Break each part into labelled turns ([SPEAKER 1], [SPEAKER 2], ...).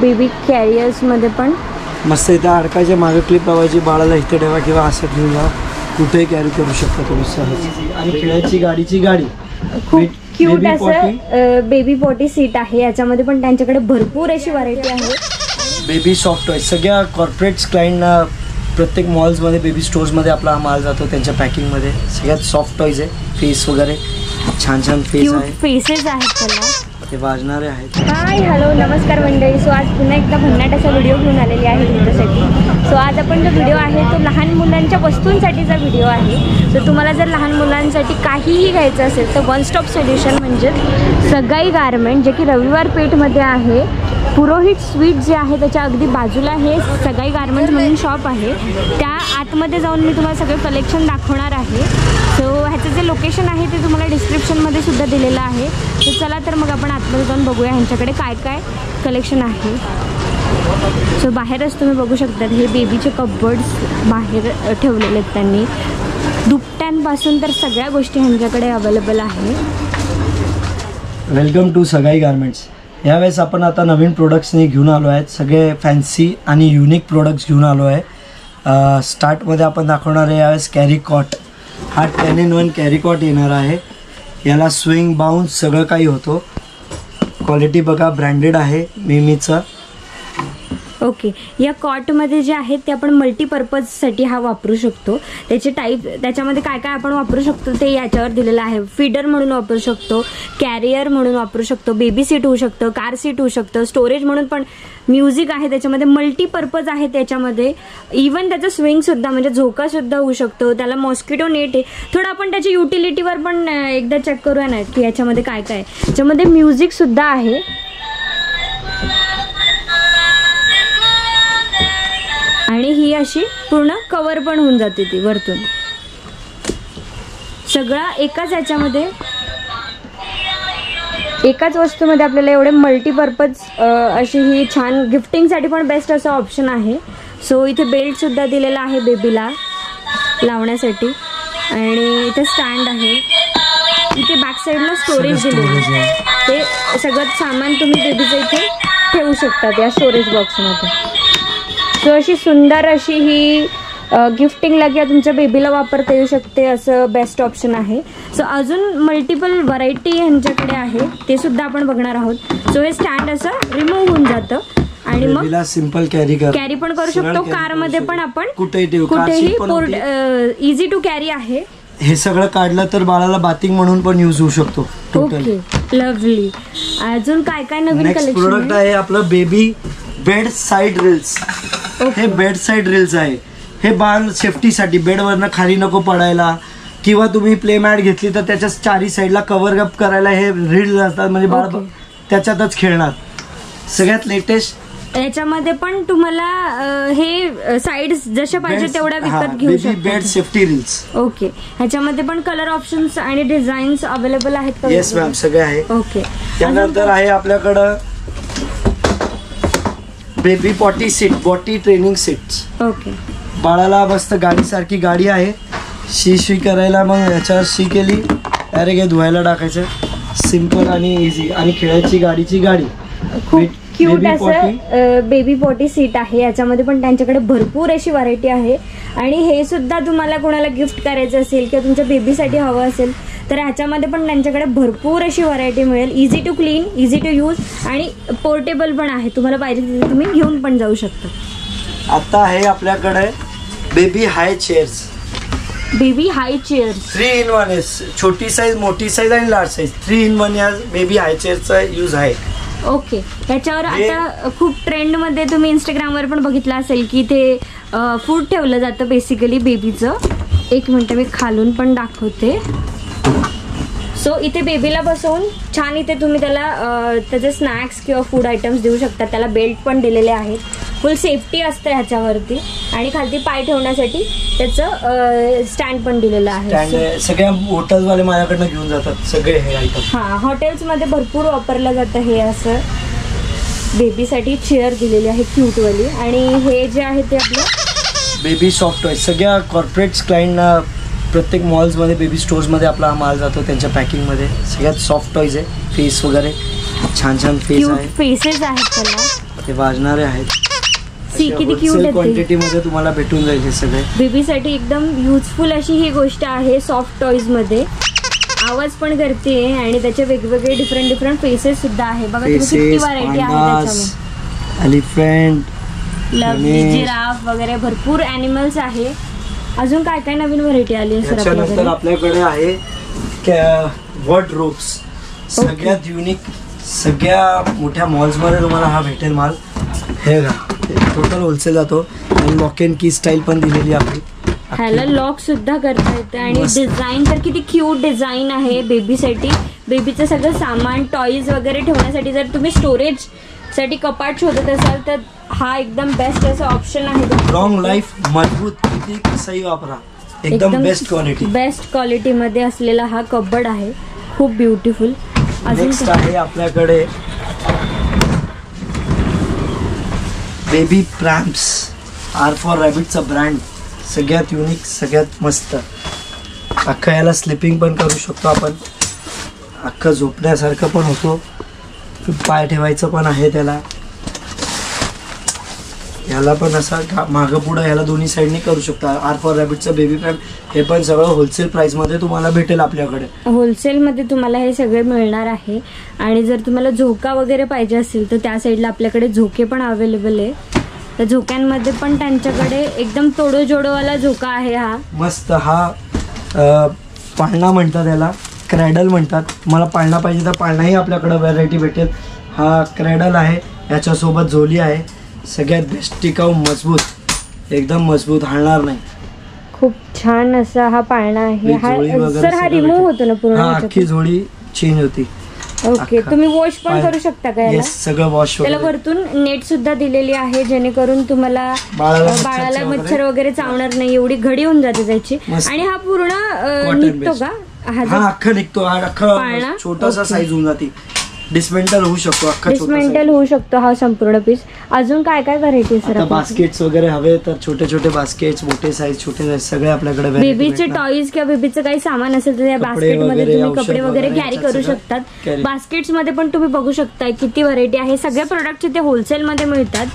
[SPEAKER 1] Baby कॅरियर्समध्ये पण
[SPEAKER 2] मस्त इथं अडकायच्या मागे क्लिप लावायची, बाळाला इथे ठेवा किंवा असं घेऊन जा, कुठेही कॅरी करू शकता तुम्ही सहज. आणि खेळायची गाडीची गाडी
[SPEAKER 1] खूप क्यूट असं बेबी पॉटी सीट आहे. याच्यामध्ये पण त्यांच्याकडे भरपूर अशी व्हरायटी आहे.
[SPEAKER 2] बेबी सॉफ्ट टॉय सगळ्या कॉर्पोरेट्स क्लायंटना प्रत्येक मॉल्समध्ये बेबी स्टोर्समध्ये आपला माल जातो त्यांच्या पॅकिंगमध्ये. सगळ्यात सॉफ्ट टॉयज आहे. फेस वगैरे छान छान फेस आहे,
[SPEAKER 1] फेसेस आहेत त्याला,
[SPEAKER 2] ते वाजणारे आहेत.
[SPEAKER 1] हाय हॅलो नमस्कार मंडळी. सो आज पुन्हा एकदा भन्नाट असा व्हिडिओ घेऊन आलेली आहे तुमच्यासाठी. सो आज आपण जो व्हिडिओ आहे तो लहान मुलांच्या वस्तूंसाठीचा व्हिडिओ आहे. सो तुम्हाला जर लहान मुलांसाठी काहीही घ्यायचं असेल तर वन स्टॉप सोल्युशन म्हणजे सगाई गारमेंट, जे की रविवार पेठमध्ये आहे. पुरोहित स्वीट जे आहे त्याच्या अगदी बाजूला हे सगाई गारमेंट म्हणून शॉप आहे. त्या आतमध्ये जाऊन मी तुम्हाला सगळं कलेक्शन दाखवणार आहे. सो ह्याचं जे लोकेशन आहे ते तुम्हाला डिस्क्रिप्शनमध्ये सुद्धा दिलेलं आहे. तर चला तर मग आपण आतमध्ये जाऊन बघूया ह्यांच्याकडे काय काय कलेक्शन आहे. सो बाहेरच तुम्ही बघू शकता हे बेबीचे कपबोर्ड्स बाहेर ठेवलेले आहेत त्यांनी. दुपट्यांपासून तर सगळ्या गोष्टी ह्यांच्याकडे अवेलेबल आहे.
[SPEAKER 2] वेलकम टू सगाई गारमेंट्स. यावेळेस आपण आता नवीन प्रोडक्ट्सनी घेऊन आलो आहेत. सगळे फॅन्सी आणि युनिक प्रोडक्ट्स घेऊन आलो आहे. स्टार्टमध्ये आपण दाखवणार आहे यावेळेस कॅरी कॉट. हा 10-in-1 कॅरी कॉट येणार आहे. याला स्विंग बाउन्स सगळं काही होतो. क्वालिटी बघा, ब्रँडेड आहे मिमीचा.
[SPEAKER 1] ओके, या कॉटमध्ये जे आहेत ते आपण मल्टीपर्पजसाठी हा वापरू शकतो. त्याचे टाईप त्याच्यामध्ये काय काय आपण वापरू शकतो ते याच्यावर दिलेलं आहे. फीडर म्हणून वापरू शकतो, कॅरियर म्हणून वापरू शकतो, बेबी सीट होऊ शकतं, कार सीट होऊ शकतं, स्टोरेज म्हणून पण म्युझिक आहे त्याच्यामध्ये. मल्टीपर्पज आहे त्याच्यामध्ये. इवन त्याचं स्विंगसुद्धा म्हणजे झोकासुद्धा होऊ शकतो. त्याला मॉस्किटो नेट आहे. थोडं आपण त्याच्या युटिलिटीवर पण एकदा चेक करूया ना की याच्यामध्ये काय काय. याच्यामध्ये म्युझिकसुद्धा आहे. आणि ही अशी पूर्ण कवर पण होऊन जाते ती वरतून. सगळा एकाच याच्यामध्ये एकाच वस्तूमध्ये आपल्याला एवढे मल्टीपर्पज अशी ही छान गिफ्टिंगसाठी पण बेस्ट असं ऑप्शन आहे. सो इथे बेल्टसुद्धा दिलेला आहे बेबीला लावण्यासाठी. आणि इथे स्टँड आहे. इथे बॅक साईडला स्टोरेज दिलेलं आहे. ते सगळं सामान तुम्ही बेबीचं इथे ठेवू शकतात या स्टोरेज बॉक्समध्ये. सो अशी सुंदर अशी ही गिफ्टिंगला किंवा तुमच्या बेबीला वापरता येऊ शकते असं बेस्ट ऑप्शन आहे. सो अजून मल्टिपल व्हरायटी ह्यांच्याकडे आहे ते सुद्धा आपण बघणार आहोत. सो हे स्टँड असं रिमूव्ह होऊन जातं आणि मग
[SPEAKER 2] सिंपल कॅरी
[SPEAKER 1] पण करू शकतो. कारमध्ये पण आपण
[SPEAKER 2] कुठेही
[SPEAKER 1] पोर्ट इझी टू कॅरी आहे.
[SPEAKER 2] हे सगळं काढलं तर बाळाला बाथिंग म्हणून पण यूज होऊ शकतो.
[SPEAKER 1] Okay, lovely. अजून काय काय नवीन कलेक्शन
[SPEAKER 2] प्रोडक्ट आहे आपलं बेबी बेड साइड रील्स. हे बेड साइड रील्स आहे. हे बाळ सेफ्टीसाठी बेडवरनं खाली नको पडायला किंवा तुम्ही प्ले मॅट घेतली तर त्याच्या चारी साईडला कव्हर अप करायला हे रील्स असतात. म्हणजे बाळ त्याच्यातच खेळणार. सगळ्यात लेटेस्ट
[SPEAKER 1] याच्यामध्ये पण तुम्हाला हे साइड्स जशा पाहिजे तेवढ्या विकत घेऊ शकता.
[SPEAKER 2] Bed safety reels.
[SPEAKER 1] ओके, ह्याच्यामध्ये पण कलर ऑप्शन्स आणि डिझाईन्स अवेलेबल आहेत.
[SPEAKER 2] येस मॅम, सगळे आहे.
[SPEAKER 1] ओके,
[SPEAKER 2] त्यानंतर आहे आपल्याकडं baby potty seat, potty training seats.
[SPEAKER 1] Okay,
[SPEAKER 2] बाळाला मस्त गाडीसारखी गाडी आहे. शी करायला मग याच्यावर शी केली डायरेक्ट हे धुवायला टाकायचं. सिंपल आणि इझी. आणि खेळायची गाडीची गाडी.
[SPEAKER 1] खूप क्यूट असं बेबी पॉटी सीट आहे. याच्यामध्ये पण त्यांच्याकडे भरपूर अशी व्हरायटी आहे. आणि हे सुद्धा तुम्हाला कोणाला गिफ्ट करायचं असेल किंवा तुमच्या बेबीसाठी हवं असेल तर ह्याच्यामध्ये पण त्यांच्याकडे भरपूर अशी व्हरायटी मिळेल. Easy to clean, easy to use आणि पोर्टेबल पण आहे. तुम्हाला पाहिजे तिथे तुम्ही घेऊन पण जाऊ शकता.
[SPEAKER 2] आता आहे आपल्याकडे baby high chairs.
[SPEAKER 1] Baby high chairs
[SPEAKER 2] 3-in-1 आहे. छोटी साईज, मोठी साईज आणि लार्ज साईज. 3-in-1 या बेबी हाय चेअरचा यूज आहे.
[SPEAKER 1] ओके, ह्याच्यावर आता खूप ट्रेंडमध्ये तुम्ही इंस्टाग्रामवर पण बघितलं असेल की ते फूड ठेवलं जातं बेसिकली बेबीचं. एक मिनटं मी खालून पण दाखवते. सो इथे बेबीला बसवून छान इथे तुम्ही त्याला त्याचे स्नॅक्स किंवा फूड आयटम्स देऊ शकता. त्याला बेल्ट पण दिलेले आहेत. फुल सेफ्टी असते ह्याच्यावरती. आणि खालती पाय ठेवण्यासाठी त्याचं स्टँड पण दिलेलं आहे.
[SPEAKER 2] सगळ्या हॉटेल्सवाले माझ्याकडनं घेऊन जातात सगळे हे आयटम.
[SPEAKER 1] हां, हॉटेल्समध्ये भरपूर वापरलं जातं हे असं. बेबीसाठी चेअर दिलेली आहे क्यूटवाली. आणि हे जे आहे ते आपलं
[SPEAKER 2] बेबी सॉफ्ट टॉय. सगळ्या कॉर्पोरेट्स क्लायंटना प्रत्येक मॉल्समध्ये बेबी स्टोर्समध्ये आपला माल जातो त्यांच्या पॅकिंगमध्ये. सगळ्यात सॉफ्ट टॉयज आहे. फेस वगैरे छान छान फेस
[SPEAKER 1] क्यूट
[SPEAKER 2] आहे,
[SPEAKER 1] फेसेस आहेत त्याला.
[SPEAKER 2] ते वाजणारे आहेत.
[SPEAKER 1] सी किती क्यूट आहे.
[SPEAKER 2] क्वांटिटी मध्ये तुम्हाला भेटून जाईल हे सगळे.
[SPEAKER 1] बेबीसाठी एकदम युजफुल अशी ही गोष्ट आहे सॉफ्ट टॉईज मध्ये. आवाज पण करते आणि त्याचे वेगवेगळे डिफरंट फेसेस सुद्धा आहे. बघा तुम्ही किती व्हरायटी आहे त्याच्यामध्ये.
[SPEAKER 2] एलिफंट,
[SPEAKER 1] लवली, जिराफ वगैरे भरपूर अॅनिमल्स आहे. अजून काय काय नवीन व्हरायटी आली आहे सर
[SPEAKER 2] त्याच्यानंतर आपल्याकडे आहे वॉर्डरोब्स. सगळ्यात युनिक, सगळ्या मोठ्या मॉल्स मध्ये तुम्हाला हा भेटेल माल. हे बघा टोटल होलसेल जातो आणि लॉक अँड की स्टाईल पण दिलेली आपली.
[SPEAKER 1] ह्याला लॉक सुद्धा करता येतं आणि डिझाईन तर किती क्यूट डिझाईन आहे बेबीसाठी. बेबीचं सगळं सामान टॉईज वगैरे ठेवण्यासाठी जर तुम्ही स्टोरेज साठी कपाट शोधत असाल तर हा एकदम बेस्ट असं ऑप्शन आहे.
[SPEAKER 2] लॉंग लाईफ, मजबूत, किती कसंही वापरा, एकदम बेस्ट क्वालिटी.
[SPEAKER 1] बेस्ट क्वालिटी मध्ये असलेला हा कबड आहे, खूप ब्युटिफुल.
[SPEAKER 2] नेक्स्ट आहे आपल्याकडे बेबी प्रॅम्प्स. आर फॉर रॅबिटचा ब्रँड, सगळ्यात युनिक, सगळ्यात मस्त. अख्खा याला स्लिपिंग पण करू शकतो आपण, अख्खं झोपण्यासारखं पण होतो, पाय ठेवायचं पण आहे त्याला. याला पण असा मागं पुढं याला दोन्ही साईडने करू शकता. आर फॉर रॅबिटचं बेबी प्रॅम्प हे पण सगळं होलसेल प्राइसमध्ये तुम्हाला भेटेल आपल्याकडे.
[SPEAKER 1] होलसेलमध्ये तुम्हाला हे सगळे मिळणार आहे. आणि जर तुम्हाला झोका वगैरे पाहिजे असेल तर त्या साईडला आपल्याकडे झोके पण अवेलेबल आहे. तर झोक्यांमध्ये पण त्यांच्याकडे एकदम तोडो जोडोवाला झोका आहे. हा मस्त,
[SPEAKER 2] हा पाळणा म्हणतात याला, क्रॅडल म्हणतात. तुम्हाला पाळणा पाहिजे तर पाळणाही आपल्याकडे व्हरायटी भेटेल. हा क्रॅडल आहे, याच्यासोबत झोली आहे. सगळ्यात बेस्ट, टिकाऊ, मजबूत, एकदम मजबूत, हलणार नाही.
[SPEAKER 1] खूप छान असा हा पाळणा आहे. सर हा रिमूव्ह होतो ना पूर्ण?
[SPEAKER 2] अख्खी झोळी चेंज होती.
[SPEAKER 1] ओके, तुम्ही वॉश पण करू शकता का याला?
[SPEAKER 2] सगळं वॉश.
[SPEAKER 1] त्याला वरतून नेट सुद्धा दिलेली आहे जेणेकरून तुम्हाला बाळाला मच्छर वगैरे चावणार नाही, एवढी घडी होऊन जाते त्याची. आणि हा पूर्ण निघतो का?
[SPEAKER 2] हा अख्खा निघतो, हा अख्खा छोटासा साईज होऊन जाते. डिस्मेंटल होऊ शकतो, अख्खा
[SPEAKER 1] डिस्मेंटल होऊ शकतो हा संपूर्ण पीस. अजून काय काय व्हरायटी सर?
[SPEAKER 2] बास्केट्स वगैरे हवे तर छोटे छोटे बास्केट्स, मोठे साईज, छोटे साईज सगळे आपल्याकडे.
[SPEAKER 1] बेबीचे टॉईज किंवा बेबीचं काही सामान असेल तर या बास्केट मध्ये तुम्ही कपडे वगैरे कॅरी करू शकतात. बास्केट्स मध्ये पण तुम्ही बघू शकता किती व्हरायटी आहे. सगळ्या प्रोडक्टचे ते होलसेल मध्ये मिळतात.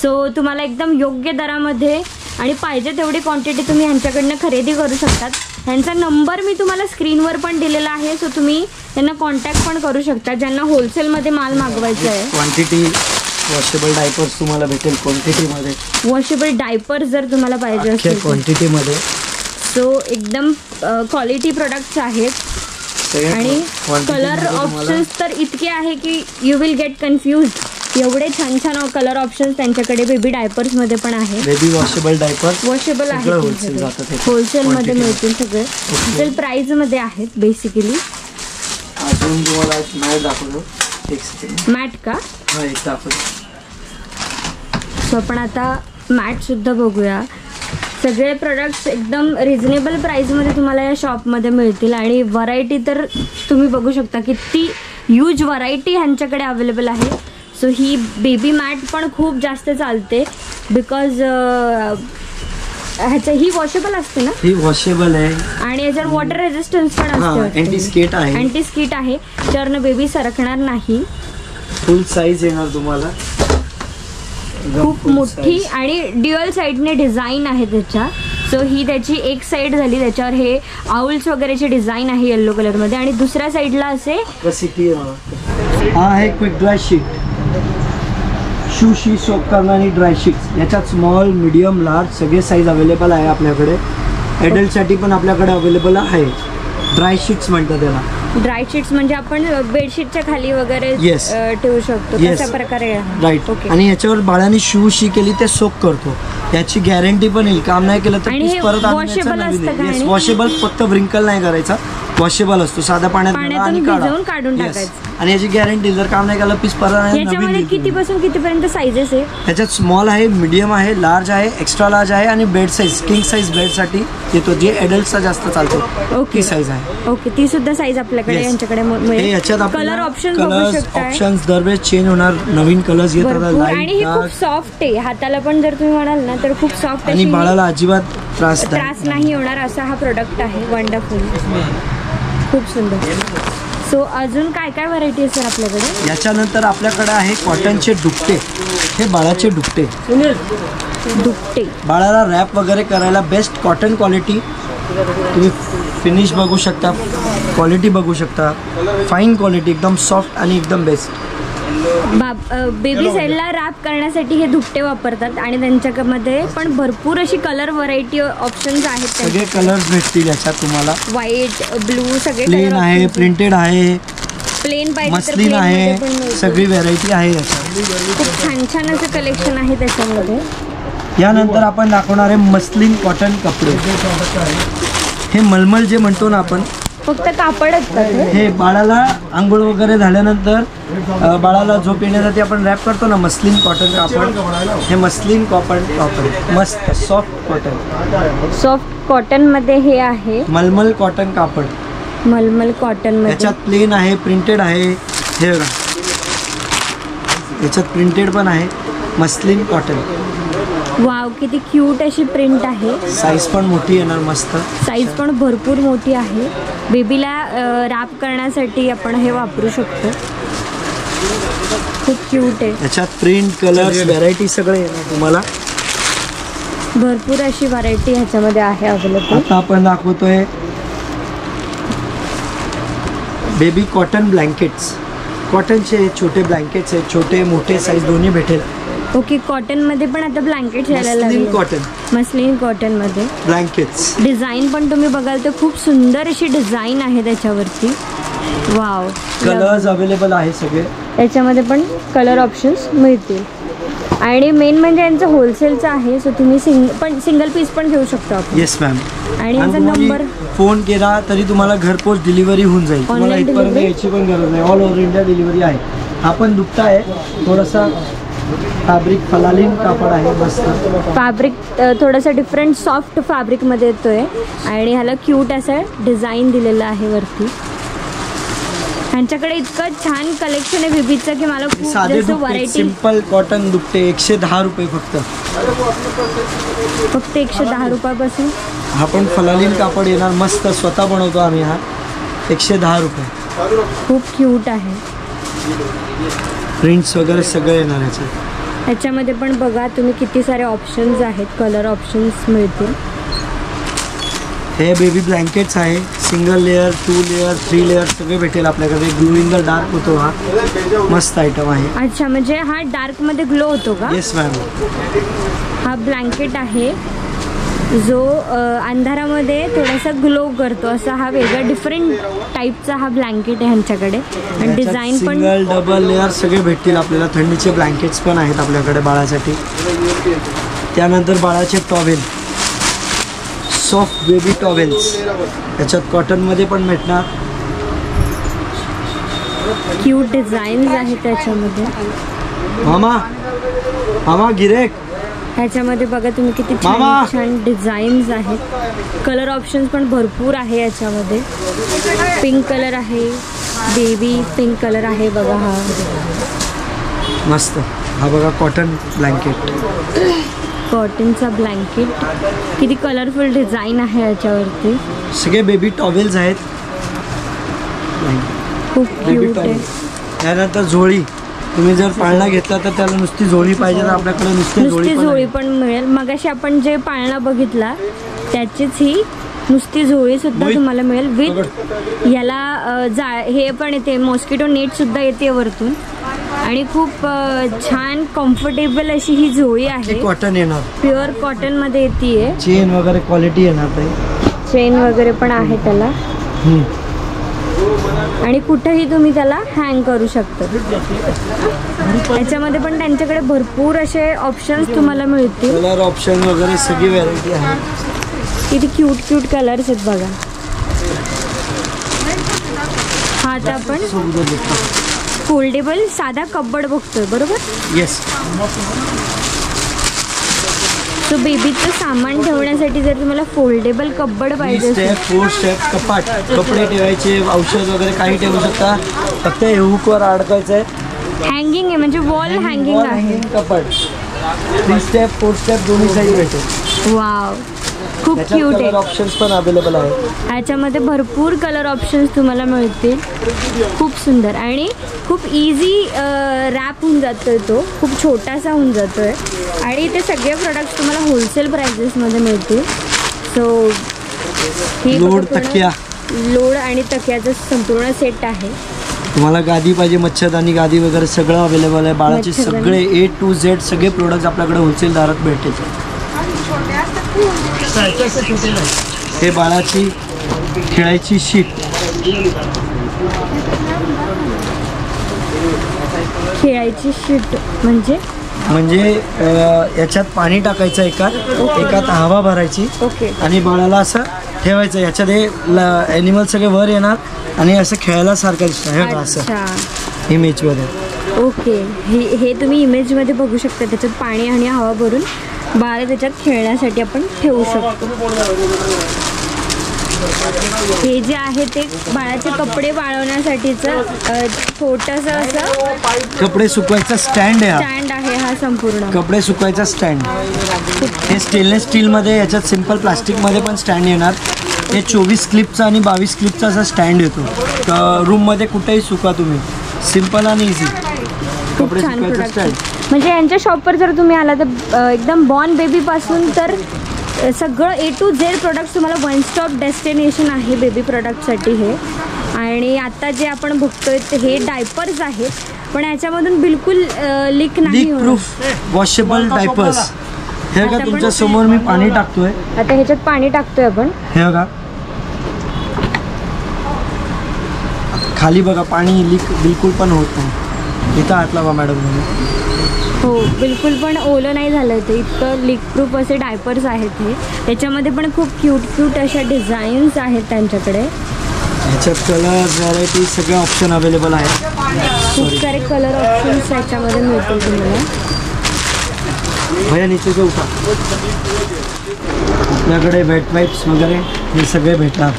[SPEAKER 1] सो तुम्हाला एकदम योग्य दरामध्ये आणि पाहिजे तेवढी क्वांटिटी तुम्ही ह्यांच्याकडनं खरेदी करू शकतात. ह्यांचा नंबर मी तुम्हाला स्क्रीनवर पण दिलेला आहे. सो तुम्ही त्यांना कॉन्टॅक्ट पण करू शकता ज्यांना होलसेलमध्ये माल मागवायचा आहे.
[SPEAKER 2] क्वांटिटी वॉशेबल डायपर्स तुम्हाला भेटेल क्वांटिटीमध्ये.
[SPEAKER 1] वॉशेबल डायपर्स जर तुम्हाला पाहिजे असेल
[SPEAKER 2] क्वांटिटीमध्ये.
[SPEAKER 1] सो एकदम क्वालिटी प्रोडक्ट्स आहेत. आणि कलर ऑप्शन्स तर इतके आहे की यू विल गेट कन्फ्युज. एवढे छान छान कलर ऑप्शन्स त्यांच्याकडे बेबी डायपर्स मध्ये पण आहे.
[SPEAKER 2] बेबी वॉशेबल डायपर
[SPEAKER 1] वॉशेबल आहे, होलसेल मध्ये मिळतील सगळे. होलसेल प्राइस मध्ये आहेत बेसिकली.
[SPEAKER 2] अजून तुम्हाला मॅट दाखवतो.
[SPEAKER 1] मॅट का?
[SPEAKER 2] हा, एक दाखवतो.
[SPEAKER 1] सो आपण आता मॅट सुद्धा बघूया. सगळे प्रोडक्ट्स एकदम रिझनेबल प्राइसमध्ये तुम्हाला या शॉपमध्ये मिळतील. आणि व्हरायटी तर तुम्ही बघू शकता किती ह्यूज व्हरायटी ह्यांच्याकडे अवेलेबल आहे. सो ही बेबी मॅट पण खूप जास्त चालते बिकॉज ह्याचं ही वॉशेबल असते ना?
[SPEAKER 2] ही वॉशेबल आहे
[SPEAKER 1] आणि याच्यावर वॉटर रेजिस्टन्स पण असते.
[SPEAKER 2] अँटी स्किट आहे.
[SPEAKER 1] अँटी स्किट आहे, त्यावरनं बेबी सरकणार नाही.
[SPEAKER 2] फुल साईज येणार तुम्हाला.
[SPEAKER 1] खूप मोठी आणि ड्युअल साईडने डिझाईन आहे त्याच्या. सो ही त्याची एक साईड झाली, त्याच्यावर हे आउल्स वगैरेची डिझाईन आहे येल्लो कलर मध्ये. आणि दुसऱ्या साईडला असे
[SPEAKER 2] हा आहे क्विक ड्राय शीट. शू शी सोप करणारी ड्राय शीट्स. याच्यात स्मॉल, मीडियम, लार्ज सगळे साईज अवेलेबल आहे आपल्याकडे. ॲडल्टसाठी पण आपल्याकडे अवेलेबल आहे. ड्राय शीट्स म्हणतात त्याला.
[SPEAKER 1] ड्राय शीट्स म्हणजे आपण बेडशीटच्या खाली वगैरे ठेवू शकतो तशा प्रकारे.
[SPEAKER 2] राईट. आणि याच्यावर बाळाने शू शी केली ते सोक करतो. याची गॅरंटी पण येईल. काम नाही केलं तर परत वॉशेबल. फक्त व्रिंकल नाही करायचा, वॉशेबल असतो. साध्या पाण्यात
[SPEAKER 1] भिजवून काढून टाकायचं.
[SPEAKER 2] आणि याची गॅरंटी जर काम नाही केलं पीस परत.
[SPEAKER 1] याच्यामध्ये कितीपासून कितीपर्यंत साईजेस आहे?
[SPEAKER 2] याच्यात स्मॉल आहे, मीडियम आहे, लार्ज आहे, एक्स्ट्रा लार्ज आहे आणि बेड साईज, किंग साईज बेडसाठी येतो, जे ॲडल्टचा जास्त चालतो. ओके साईज आहे.
[SPEAKER 1] ओके, ती सुद्धा साईज आपल्याकडे यांच्याकडे मिळेल.
[SPEAKER 2] याच्यात
[SPEAKER 1] कलर ऑप्शन्स
[SPEAKER 2] दरवेळेस चेंज होणार, नवीन कलर्स येतात.
[SPEAKER 1] आणि हे खूप सॉफ्ट आहे, हाताला पण जर तुम्ही म्हणाल ना तर खूप सॉफ्ट
[SPEAKER 2] आणि बाळाला अजिबात त्रास
[SPEAKER 1] नाही होणार असा हा प्रोडक्ट आहे. वंडरफुल, खूप सुंदर. सो अजून काय काय व्हरायटी आहे सर आपल्याकडे?
[SPEAKER 2] याच्यानंतर आपल्याकडे आहे कॉटनचे दुपटे. हे बाळाचे दुपटे.
[SPEAKER 1] दुपटे
[SPEAKER 2] बाळाला रॅप वगैरे करायला बेस्ट कॉटन क्वालिटी. तुम्ही फिनिश बघू शकता, क्वालिटी बघू शकता, फाईन क्वालिटी, एकदम सॉफ्ट आणि एकदम बेस्ट.
[SPEAKER 1] बेबी साईडला रॅप करण्यासाठी हे दुपटे वापरतात आणि त्यांच्यामध्ये पण भरपूर अशी कलर व्हरायटी ऑप्शन्स आहेत.
[SPEAKER 2] सगळे कलर्स भेटतील याच्यात तुम्हाला.
[SPEAKER 1] व्हाईट, ब्लू सगळे
[SPEAKER 2] प्लेन आहे, प्रिंटेड आहे,
[SPEAKER 1] प्लेन पाहिजे
[SPEAKER 2] मस्लिन आहे, सगळी व्हरायटी आहे याच्यात.
[SPEAKER 1] खूप छान छान असं कलेक्शन आहे त्याच्यामध्ये.
[SPEAKER 2] यानंतर आपण दाखवणार आहे मस्लिन कॉटन कपडे. हे मलमल जे म्हणतो ना आपण,
[SPEAKER 1] फक्त कापड असतात
[SPEAKER 2] हे बाळाला आंघोळ वगैरे झाल्यानंतर बाळाला झोप येण्यासाठी आपण रॅप करतो ना, मस्लिन कॉटन कापड. हे मस्लिन कॉटन कापड मस्त सॉफ्ट कॉटन.
[SPEAKER 1] सॉफ्ट कॉटन मध्ये हे आहे
[SPEAKER 2] मलमल कॉटन कापड.
[SPEAKER 1] मलमल कॉटन मध्ये
[SPEAKER 2] याच्यात प्लेन आहे, प्रिंटेड आहे. हे बघा, याच्यात प्रिंटेड पण आहे. Muslin cotton.
[SPEAKER 1] वाव, किती क्यूट अशी प्रिंट आहे.
[SPEAKER 2] साईज पण मोठी येणार मस्त.
[SPEAKER 1] साईज पण भरपूर मोठी आहे. बेबीला रॅप करण्यासाठी आपण हे वापरू शकतो. खूप क्यूट आहे.
[SPEAKER 2] याच्यात प्रिंट, कलर्स, व्हरायटी सगळे येणार तुम्हाला.
[SPEAKER 1] भरपूर अशी व्हरायटी ह्याच्यामध्ये आहे अवेलेबल.
[SPEAKER 2] आता आपण दाखवतोय बेबी कॉटन ब्लँकेट्स. कॉटनचे छोटे ब्लँकेट्स आहेत, छोटे मोठे साईज दोन्ही भेटेल.
[SPEAKER 1] ओके, कॉटन मध्ये पण आता ब्लँकेट यायला लागले.
[SPEAKER 2] कॉटन,
[SPEAKER 1] मस्लिन कॉटन मध्ये
[SPEAKER 2] ब्लँकेट्स.
[SPEAKER 1] डिझाईन पण तुम्ही बघाल तर खूप सुंदर अशी डिझाईन आहे त्याच्यावरती. वाव,
[SPEAKER 2] कलर्स अवेलेबल आहे सगळे.
[SPEAKER 1] याच्यामध्ये पण कलर ऑप्शन्स मिळतील. आणि मेन म्हणजे यांचं होलसेलचं आहे. सो तुम्ही सिंगल पीस पण घेऊ शकतो आपण.
[SPEAKER 2] Yes ma'am.
[SPEAKER 1] आणि यांचा नंबर
[SPEAKER 2] फोन केला तरी तुम्हाला घरपोच डिलिव्हरी होऊन जाईल. तुम्हाला इथपर्यंत यायची पण गरज नाही. ऑल ओव्हर इंडिया डिलिव्हरी आहे. हा पण दुपटा आहे, थोडासा फॅब्रिक फलालीन कापड आहे मस्त.
[SPEAKER 1] फॅब्रिक थोडंसं डिफरंट सॉफ्ट फॅब्रिकमध्ये येतोय आणि ह्याला क्यूट असं डिझाईन दिलेलं आहे वरती. ह्यांच्याकडे इतकं छान कलेक्शन आहे बेबीचं की मला खूप जास्त व्हरायटी.
[SPEAKER 2] सिंपल कॉटन दुपटे 110 रुपये फक्त.
[SPEAKER 1] 110 रुपयापासून.
[SPEAKER 2] हा पण फलालीन कापड येणार मस्त, स्वतः बनवतो आम्ही. हा 110 रुपये.
[SPEAKER 1] खूप क्यूट आहे.
[SPEAKER 2] प्रिंट्स वगैरे सगळे येणार याच्यात.
[SPEAKER 1] ह्याच्यामध्ये पण बघा तुम्ही किती सारे ऑप्शन्स आहेत, कलर ऑप्शन्स मिळतील.
[SPEAKER 2] हे बेबी ब्लँकेट्स आहे. सिंगल लेअर, 2 लेअर, 3 लेअर सगळे भेटेल आपल्याकडे. ग्लो इन द डार्क होतो हा. मस्त आयटम आहे.
[SPEAKER 1] अच्छा, म्हणजे हा डार्क मध्ये ग्लो होतो का?
[SPEAKER 2] Yes ma'am.
[SPEAKER 1] हा ब्लँकेट आहे जो अंधारामध्ये थोडासा ग्लो करतो. असा हा वेगळा डिफरंट टाईपचा हा ब्लँकेट आहे ह्यांच्याकडे. आणि डिझाईन पण
[SPEAKER 2] सिंगल, डबल लेअर सगळे भेटतील आपल्याला. थंडीचे ब्लँकेट्स पण आहेत आपल्याकडे बाळासाठी. त्यानंतर बाळाचे टॉवेल, सॉफ्ट बेबी टॉवेल्स. याच्यात कॉटनमध्ये पण भेटणार.
[SPEAKER 1] क्यूट डिझाईन्स आहेत त्याच्यामध्ये.
[SPEAKER 2] मामा गिरेक.
[SPEAKER 1] ह्याच्यामध्ये बघा तुम्ही किती छान छान डिझाईन्स आहेत. कलर ऑप्शन्स पण भरपूर आहे याच्यामध्ये. पिंक कलर आहे, बेबी पिंक कलर आहे बघा. हा
[SPEAKER 2] मस्त. हा बघा कॉटन ब्लँकेट.
[SPEAKER 1] कॉटनचा ब्लँकेट. किती कलरफुल डिझाईन आहे याच्यावरती.
[SPEAKER 2] सगळे बेबी टॉवेल्स आहेत.
[SPEAKER 1] खूप क्यूट आहे.
[SPEAKER 2] त्यानंतर झोळी. तुम्ही जर पाळणा घेतला तर त्याला नुसती झोळी पाहिजे तर आपल्याकडे नुसती झोळी
[SPEAKER 1] पण मिळेल. मगाशी आपण जे पाळणा बघितला त्याचीच ही नुसती झोळी सुद्धा तुम्हाला मिळेल. विथ याला हे पण येते, मॉस्किटो नेट सुद्धा येते वरतून. आणि खूप छान कम्फर्टेबल अशी ही झोळी आहे.
[SPEAKER 2] कॉटन येणार,
[SPEAKER 1] प्युअर कॉटन मध्ये येते.
[SPEAKER 2] चेन वगैरे क्वालिटी येणार.
[SPEAKER 1] चेन वगैरे पण आहे त्याला. आणि कुठेही तुम्ही त्याला हँग करू शकता. याच्यामध्ये पण त्यांच्याकडे भरपूर असे ऑप्शन्स तुम्हाला मिळतील.
[SPEAKER 2] कलर ऑप्शन वगैरे सगळी व्हरायटी आहे.
[SPEAKER 1] किती क्यूट क्यूट कलर्स आहेत बघा. हा आता आपण फोल्डेबल साधा कपबोर्ड बघतोय बरोबर.
[SPEAKER 2] येस.
[SPEAKER 1] सो बेबीचं सामान ठेवण्यासाठी जर तुम्हाला फोल्डेबल कपबोर्ड पाहिजे असेल,
[SPEAKER 2] 4 स्टेप कपाट, कपडे ठेवायचे, औषध वगैरे काही ठेवू शकता. फक्त हे हुकवर अडकायचं आहे.
[SPEAKER 1] हँगिंग आहे म्हणजे वॉल हँगिंग आहे.
[SPEAKER 2] कपाट 3 स्टेप 4 स्टेप दोन्ही साईड भेटेल.
[SPEAKER 1] वाव, खूप क्यूट आहे.
[SPEAKER 2] ऑप्शन्स पण अवेलेबल आहे.
[SPEAKER 1] ह्याच्यामध्ये भरपूर कलर ऑप्शन्स तुम्हाला मिळतील. खूप सुंदर आणि खूप इझी रॅप होऊन जातोय. तो खूप छोटासा होऊन जातोय आणि ते सगळे प्रोडक्ट्स तुम्हाला होलसेल प्राइजेसमध्ये मिळतील. सो ही लोड आणि तकियाचा संपूर्ण सेट आहे.
[SPEAKER 2] तुम्हाला गादी पाहिजे, मच्छरदाणी गादी वगैरे सगळं अवेलेबल आहे. बाळाचे सगळे A to Z सगळे प्रोडक्ट्स आपल्याकडे होलसेल दरात भेटतील. हे बाळाची खेळायची शीट.
[SPEAKER 1] खेळायची शीट म्हणजे
[SPEAKER 2] याच्यात पाणी टाकायचं एकात हवा भरायची.
[SPEAKER 1] ओके.
[SPEAKER 2] आणि बाळाला असं ठेवायचं. याच्यात हे ॲनिमल सगळे वर येणार आणि असं खेळायला सारखं दिसतं असं इमेजमध्ये.
[SPEAKER 1] ओके. हे तुम्ही इमेजमध्ये बघू शकता. त्याच्यात पाणी आणि हवा भरून बाळ त्याच्यात खेळण्यासाठी आपण ठेवू शकतो. हे जे आहे ते बाळाचे कपडे वाळवण्यासाठीचं छोटंसं असं
[SPEAKER 2] कपडे सुकवायचा स्टँड
[SPEAKER 1] आहे हा संपूर्ण
[SPEAKER 2] कपडे सुकवायचा स्टँड. हे स्टेनलेस स्टीलमध्ये, याच्यात सिम्पल प्लास्टिकमध्ये पण स्टँड येणार. हे 24 क्लिपचा आणि 22 क्लिपचा असा स्टँड येतो. रूममध्ये कुठेही सुका तुम्ही, सिम्पल आणि इझी कपडे सुकवायचा स्टँड.
[SPEAKER 1] म्हणजे यांच्या शॉपवर जर तुम्ही आला तर एकदम बॉर्न बेबीपासून तर सगळं A to Z प्रोडक्ट्स तुम्हाला वन स्टॉप डेस्टिनेशन आहे बेबी प्रोडक्टसाठी हे. आणि आता जे आपण बघतोय हे डायपर्स आहेत, पण याच्यामधून बिलकुल लीक नाही.
[SPEAKER 2] Leak proof washable diapers. हे बघा तुमच्या समोर मी पाणी टाकतोय.
[SPEAKER 1] आता ह्याच्यात पाणी टाकतोय आपण.
[SPEAKER 2] हे बघा खाली बघा पाणी लीक बिलकुल पण होत नाही. इथं हात लावा मॅडम.
[SPEAKER 1] हो, बिलकुल पण ओलं नाही झालं ते. इतकं लीक प्रूफ असे डायपर्स आहेत हे. त्याच्यामध्ये पण खूप क्यूट अशा डिझाईन्स आहेत त्यांच्याकडे.
[SPEAKER 2] ह्याच्यात कलर व्हरायटी सगळे ऑप्शन अवेलेबल आहेत.
[SPEAKER 1] खूप सारे कलर ऑप्शन्स याच्यामध्ये मिळतील तुम्हाला.
[SPEAKER 2] भैया नीचे से उठा. आपल्याकडे वेट वाईप्स वगैरे हे सगळे भेटणार.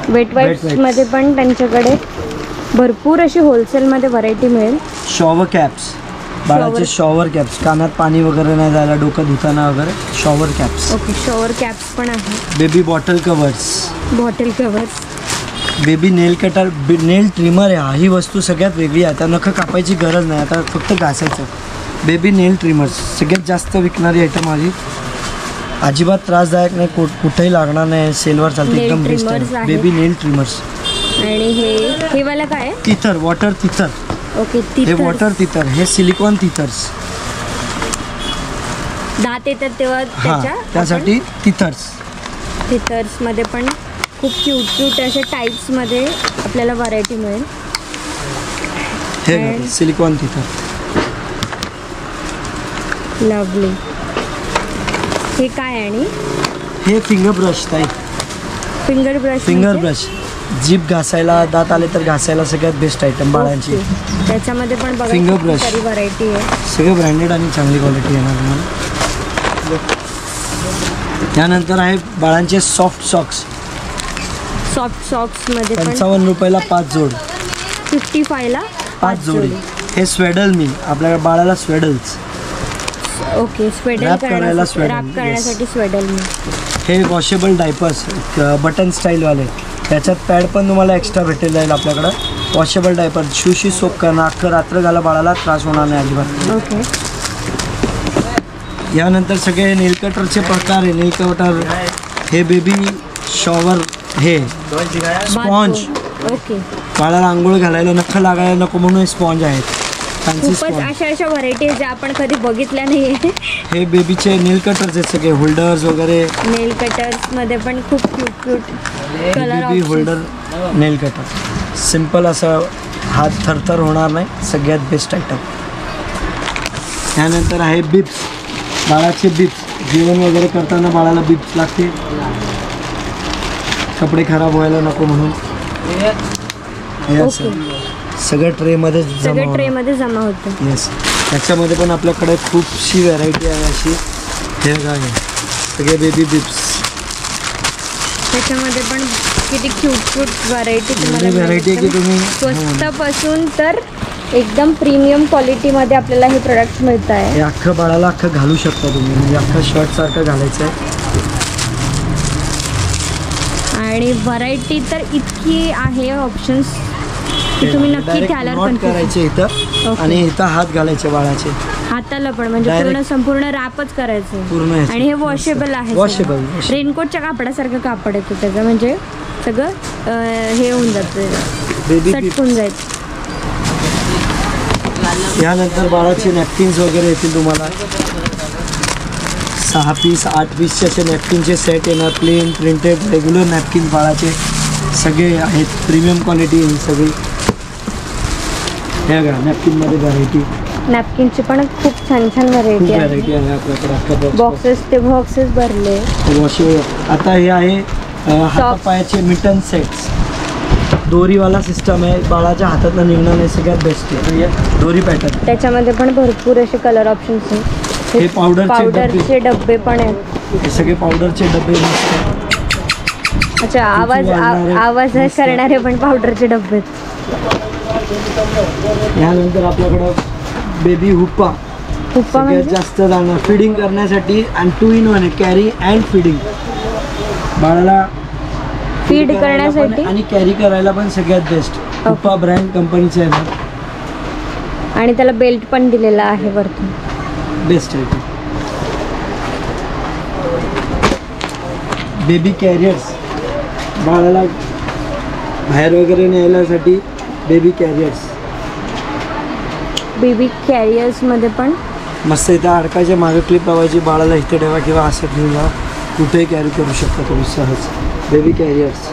[SPEAKER 1] वेट वाईप्समध्ये पण त्यांच्याकडे भरपूर अशी होलसेलमध्ये व्हरायटी मिळेल.
[SPEAKER 2] शॉवर कॅप्स, बाळाचे शॉवर कॅप्स, कानात पाणी वगैरे नाही जायला, डोकं धुताना वगैरे shower caps.
[SPEAKER 1] Okay. Shower caps पण आहे.
[SPEAKER 2] बेबी बॉटल कवर्स, बेबी नेल कटर, नेल ट्रिमर आहे. ही वस्तू सगळ्यात वेगळी आहे. आता नखं कापायची गरज नाही, आता फक्त घासायचं. बेबी नेल ट्रिमर्स सगळ्यात जास्त विकणारी आयटम माझी. अजिबात त्रासदायक नाही, कुठेही लागणार नाही, सेलवर चालते, एकदम बेस्ट आहे. बेबी नेल ट्रिमर्स.
[SPEAKER 1] आणि हे वाला काय?
[SPEAKER 2] तिथर, वॉटर तिथर.
[SPEAKER 1] ओके.
[SPEAKER 2] हे वॉटर तिथर, हे सिलिकॉन तिथर्स.
[SPEAKER 1] दात येतात तेव्हा
[SPEAKER 2] त्यासाठी
[SPEAKER 1] तिथर्समध्ये पण खूप क्यूट अशा टाईप्समध्ये आपल्याला व्हरायटी मिळेल.
[SPEAKER 2] हे सिलिकॉन तिथर.
[SPEAKER 1] लवली. हे काय? आणि
[SPEAKER 2] हे finger brush type. Finger brush जीभ घासायला, दात आले तर घासायला सगळ्यात बेस्ट आयटम बाळांची.
[SPEAKER 1] त्याच्यामध्ये पण बघा
[SPEAKER 2] फिंगर ब्रश
[SPEAKER 1] सारी व्हरायटी आहे.
[SPEAKER 2] सगळं ब्रँडेड आणि चांगली क्वालिटी येणार तुम्हाला. त्यानंतर आहे बाळांचे सॉफ्ट सॉक्स.
[SPEAKER 1] मध्ये
[SPEAKER 2] 55 रुपयाला 5 जोड.
[SPEAKER 1] 55ला
[SPEAKER 2] 5 जोडी. हे स्वेडल मिल, आपल्या बाळाला स्वेडल्स.
[SPEAKER 1] ओके. रॅप करण्यासाठी स्वेडल मिल.
[SPEAKER 2] हे वॉशेबल डायपर्स बटन स्टाईलवाले. त्याच्यात पॅड पण तुम्हाला एक्स्ट्रा भेटेल जाईल आपल्याकडं. वॉशेबल डायपर, शिवशी सोप करणं, अख्खं रात्र घाला बाळाला त्रास होणार नाही अजिबात.
[SPEAKER 1] ओके.
[SPEAKER 2] यानंतर सगळे नेल कटरचे प्रकार आहे. नेल कटर, हे बेबी शॉवर, हे स्पॉन्ज.
[SPEAKER 1] ओके.
[SPEAKER 2] बाळाला आंघोळ घालायला, नख लागायला नको म्हणून हे स्पॉन्ज आहेत.
[SPEAKER 1] खूपच अशा व्हरायटी ज्या आपण कधी बघितल्या नाही.
[SPEAKER 2] हे बेबीचे नेल कटर्स आहेत सगळे, होल्डर्स वगैरे.
[SPEAKER 1] नेल कटर्स मध्ये पण खूप क्यूट कलर.
[SPEAKER 2] बेबी होल्डर नेल कटर, सिम्पल असं, हात थरथर होणार नाही, सगळ्यात बेस्ट आयटम. त्यानंतर आहे बिप्स, बाळाचे बिप्स. जेवण वगैरे करताना बाळाला बिप्स लागते, कपडे खराब व्हायला नको म्हणून. हे असं सगळं ट्रेमध्ये
[SPEAKER 1] जमा होतं.
[SPEAKER 2] येस. त्याच्यामध्ये पण आपल्याकडे खूपशी व्हरायटी आहे अशी. हे बघा सगळे बेबी बिप्स.
[SPEAKER 1] त्याच्यामध्ये पण किती क्यूट व्हरायटी तुम्हाला
[SPEAKER 2] व्हरायटी आहे की तुम्ही
[SPEAKER 1] स्वस्तापासून तर एकदम प्रीमियम क्वालिटीमध्ये आपल्याला हे प्रोडक्ट मिळत आहे.
[SPEAKER 2] हे अख्खं बाळाला अख्खं घालू शकता तुम्ही, म्हणजे अख्खं शर्ट सारखं घालायचं आहे.
[SPEAKER 1] आणि व्हरायटी तर इतकी आहे ऑप्शन्स की तुम्ही नक्की त्याला
[SPEAKER 2] नॉट करायचे इथं आणि इथं हात घालायचे बाळाचे
[SPEAKER 1] हाताला पण म्हणजे पूर्ण संपूर्ण रॅपच करायचं
[SPEAKER 2] पूर्ण.
[SPEAKER 1] आणि हे वॉशेबल आहे.
[SPEAKER 2] वॉशेबल
[SPEAKER 1] रेनकोटच्या कापडासारखं कापड येतं त्याचं, म्हणजे सगळं हे होऊन जातं, सटकून जायचं.
[SPEAKER 2] यानंतर बाळाचे नॅपकिन्स वगैरे येतील तुम्हाला 6 पीस 8 पीसचे असे नॅपकिनचे सेट येणार. प्लेन प्रिंटेड रेग्युलर नॅपकिन बाळाचे सगळे आहेत. प्रीमियम क्वालिटी आहे सगळी. हे बघा नॅपकिनमध्ये व्हरायटी,
[SPEAKER 1] नॅपकिनची पण खूप छान छान व्हरायटी
[SPEAKER 2] आहे आपल्याकडे.
[SPEAKER 1] बॉक्सेस भरले.
[SPEAKER 2] वॉशेबल. आता हे आहे हातापायाचे मिटन सेट्स. दोरीवाला सिस्टम आहे, बाळाच्या हातातनं निघणार नाही, सगळ्यात बेस्ट आहे दोरी पॅटर्न.
[SPEAKER 1] त्याच्यामध्ये पण भरपूर असे कलर ऑप्शन्स आहेत.
[SPEAKER 2] हे
[SPEAKER 1] पावडरचे डब्बे पण आहेत.
[SPEAKER 2] हे सगळे पावडरचे डबे.
[SPEAKER 1] अच्छा, आवाज करणारे पण पावडरचे डब्बे.
[SPEAKER 2] यानंतर आपल्याकडं बेबी हुप्पा सगळ्यात जास्त जाणार फीडिंग करण्यासाठी आणि 2 in 1 आहे. कॅरी अँड फीडिंग, बाळाला
[SPEAKER 1] फीड करण्यासाठी
[SPEAKER 2] आणि कॅरी करायला पण सगळ्यात बेस्ट. हुप्पा ब्रँड कंपनीचं आहे ना,
[SPEAKER 1] आणि त्याला बेल्ट पण दिलेला आहे वरतून.
[SPEAKER 2] बेस्ट आहे. बेबी कॅरियर्स, बाळाला बाहेर वगैरे न्यायलासाठी बेबी कॅरियर्स
[SPEAKER 1] मध्ये पण
[SPEAKER 2] मस्त इथं अडकायच्या मागे क्लिप लावायची, बाळाला इथे ठेवा किंवा असं घेऊन जा, कुठेही कॅरी करू शकता तुम्ही सहज. बेबी कॅरियर्स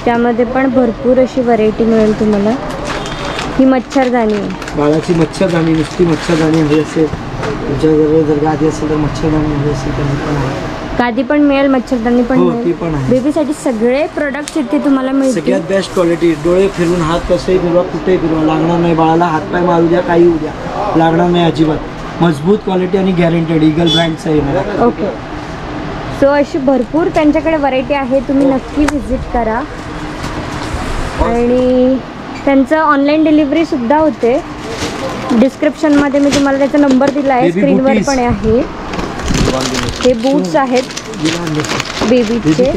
[SPEAKER 1] त्यामध्ये पण भरपूर अशी व्हरायटी मिळेल तुम्हाला. ही मच्छरदाणी आहे,
[SPEAKER 2] बाळाची मच्छरदाणी. नुसती मच्छरदाणी हवी असेल तुमच्याजवळ, जर गादी असेल तर मच्छरदाणी हवी असेल तर पण आहे.
[SPEAKER 1] गादी पण मिळेल, मच्छरदाणी पण
[SPEAKER 2] हो, ती पण आहे.
[SPEAKER 1] बेबीसाठी सगळे प्रोडक्ट्स इथे तुम्हाला मिळतील.
[SPEAKER 2] सगळ्यात बेस्ट क्वालिटी. डोळे फिरून हात कसेही फिरवा, कुठेही फिरवा, लागणार नाही बाळाला. हातपाय मारू द्या, काही होऊ द्या, लागणार नाही अजिबात. मजबूत क्वालिटी आणि गॅरंटेड. ईगल ब्रँडचं आहे.
[SPEAKER 1] ओके. सो अशी भरपूर त्यांच्याकडे व्हरायटी आहे, तुम्ही नक्की व्हिजिट करा. आणि त्यांचं ऑनलाईन डिलिव्हरी सुद्धा होते. डिस्क्रिप्शनमध्ये मी तुम्हाला त्याचा नंबर दिला आहे, स्क्रीनवर पण आहे. हे बूट्स आहेत बेबीचे,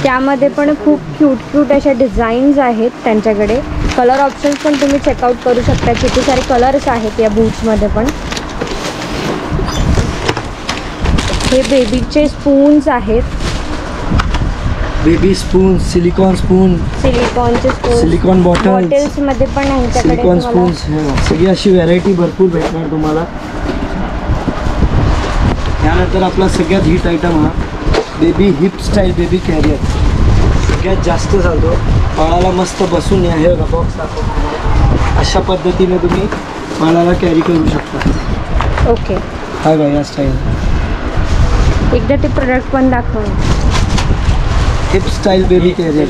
[SPEAKER 1] त्यामध्ये पण खूप क्यूट अशा डिझाईन्स आहेत त्यांच्याकडे. कलर ऑप्शन्स पण तुम्ही चेकआउट करू शकता, किती सारे कलर्स आहेत या बूट्समध्ये पण. हे बेबीचे स्पून्स आहेत.
[SPEAKER 2] Baby spoon, silicon spoon,
[SPEAKER 1] सिलिकॉनचे spoon,
[SPEAKER 2] silicon
[SPEAKER 1] bottles मध्ये पण यांच्याकडे
[SPEAKER 2] सिलिकॉन स्पून्स. सगळी अशी व्हरायटी भरपूर भेटणार तुम्हाला. यानंतर आपला सगळ्यात हिट आयटम हा baby hip style baby carrier. सगळ्यात जास्त चालतो. बाळाला मस्त बसून या, हे बघा बॉक्स दाखवतो. अशा पद्धतीने तुम्ही बाळाला कॅरी करू शकता.
[SPEAKER 1] ओके.
[SPEAKER 2] हा बघा या स्टाईल.
[SPEAKER 1] एकदा ते प्रोडक्ट पण दाखवा.
[SPEAKER 2] हिप स्टाईल बेबी कॅरियर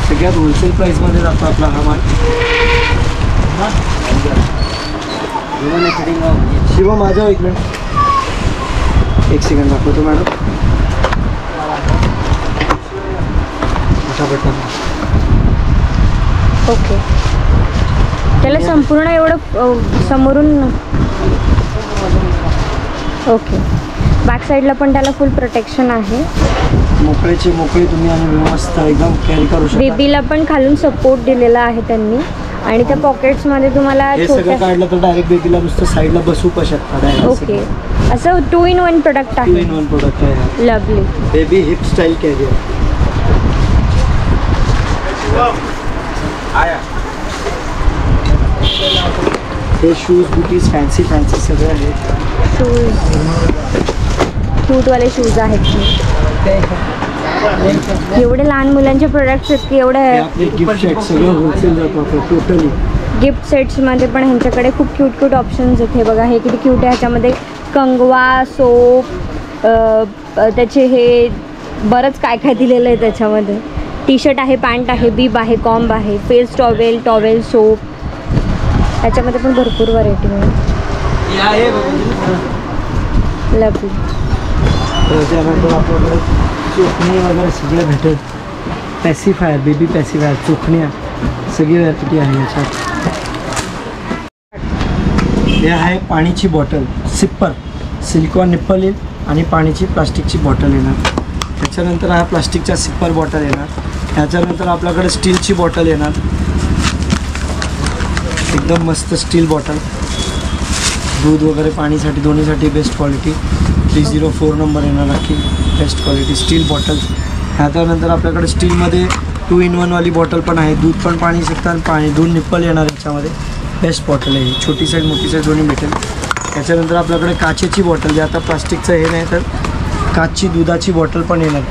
[SPEAKER 2] सगळ्यात होलसेल प्राईसमध्ये जातो आपला हा माल. शिवा माझ्या एक मिनिट, एक सेकंड दाखवतो मॅडम.
[SPEAKER 1] ओके. त्याला संपूर्ण एवढं समोरून. ओके. बॅक साईडला पण त्याला फुल प्रोटेक्शन आहे.
[SPEAKER 2] मोकळेची मोकळी तुम्ही आणि व्यवस्थित एकदम कॅरी करू शकता.
[SPEAKER 1] बेबीला पण खालून सपोर्ट दिलेला आहे त्यांनी. आणि त्या पॉकेट्समध्ये तुम्हाला
[SPEAKER 2] हे सगळं काढलं तर डायरेक्ट बेबीला नुसतं साईडला बसवू पण शकता.
[SPEAKER 1] ओके. असं 2 in 1 प्रोडक्ट आहे.
[SPEAKER 2] 2 in 1 प्रोडक्ट आहे.
[SPEAKER 1] Lovely
[SPEAKER 2] baby hip style carrier. हे शूज बुटीज फॅन्सी सगळे आहेत.
[SPEAKER 1] क्यूटवाले शूज आहेत. एवढे लहान मुलांचे प्रोडक्ट्स आहेत की
[SPEAKER 2] आपले गिफ्ट सेट सगळं होलसेल जातो टोटली.
[SPEAKER 1] गिफ्ट सेट्समध्ये पण ह्यांच्याकडे खूप क्यूट ऑप्शन्स आहेत. हे बघा, हे किती क्यूट आहे. ह्याच्यामध्ये कंगवा, सोप, त्याचे हे बरंच काय दिलेलं आहे त्याच्यामध्ये. टी शर्ट आहे, पॅन्ट आहे, बीब आहे, कॉम्ब आहे, फेस टॉवेल, सोप. त्याच्यामध्ये पण भरपूर व्हरायटी मिळेल. लवली.
[SPEAKER 2] त्याच्यानंतर आपल्याकडे चोखणी वगैरे सगळे भेटेल. पॅसिफायर, बेबी पॅसिफायर, चोखण्या सगळी व्हरायटी आहे याच्यात. हे आहे पाणीची बॉटल, सिप्पर, सिलिकॉन निप्पल येईल आणि पाणीची प्लास्टिकची बॉटल येणार. ह्याच्यानंतर हा प्लास्टिकच्या सिप्पर बॉटल येणार. ह्याच्यानंतर आपल्याकडे स्टीलची बॉटल येणार, एकदम मस्त स्टील बॉटल, दूध वगैरे पाणीसाठी दोन्हीसाठी बेस्ट क्वालिटी. 304 नंबर येणार अख्खी बेस्ट क्वालिटी स्टील बॉटल. ह्याच्यानंतर आपल्याकडे स्टीलमध्ये 2 in 1 वाली बॉटल पण आहे, दूध पण पाणी शकतं आणि पाणी दोन निप्पल येणार याच्यामध्ये. बेस्ट बॉटल आहे, छोटी साईज मोठी साईज दोन्ही भेटेल. त्याच्यानंतर आपल्याकडे काचेची बॉटल, जे आता प्लास्टिकचं हे नाही तर काचची दुधाची बॉटल पण येणार,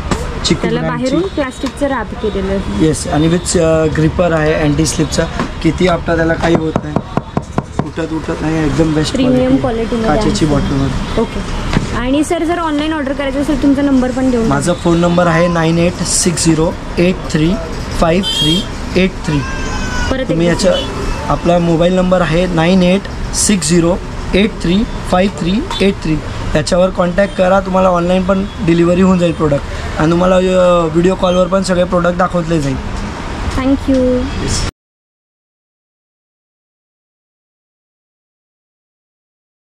[SPEAKER 2] चिकू
[SPEAKER 1] त्याला बाहेरून प्लास्टिकचं रॅप केलेलं.
[SPEAKER 2] येस, आणि विथ ग्रिपर आहे अँटी स्लिपचा. किती आपटा त्याला काही होत नाही, उठत नाही, एकदम बेस्ट
[SPEAKER 1] प्रीमियम क्वालिटी
[SPEAKER 2] काचेची बॉटलमध्ये.
[SPEAKER 1] ओके. आणि सर जर ऑनलाईन ऑर्डर करायचं असेल तुमचा नंबर पण देऊन.
[SPEAKER 2] माझा फोन नंबर आहे 9860835383.
[SPEAKER 1] परत
[SPEAKER 2] तुम्ही याच्या आपला मोबाईल नंबर आहे 9860835383. याच्यावर कॉन्टॅक्ट करा, तुम्हाला ऑनलाईन पण डिलिव्हरी होऊन जाईल प्रोडक्ट, आणि तुम्हाला व्हिडिओ कॉलवर पण सगळे प्रोडक्ट दाखवले जाईल.
[SPEAKER 1] थँक्यू.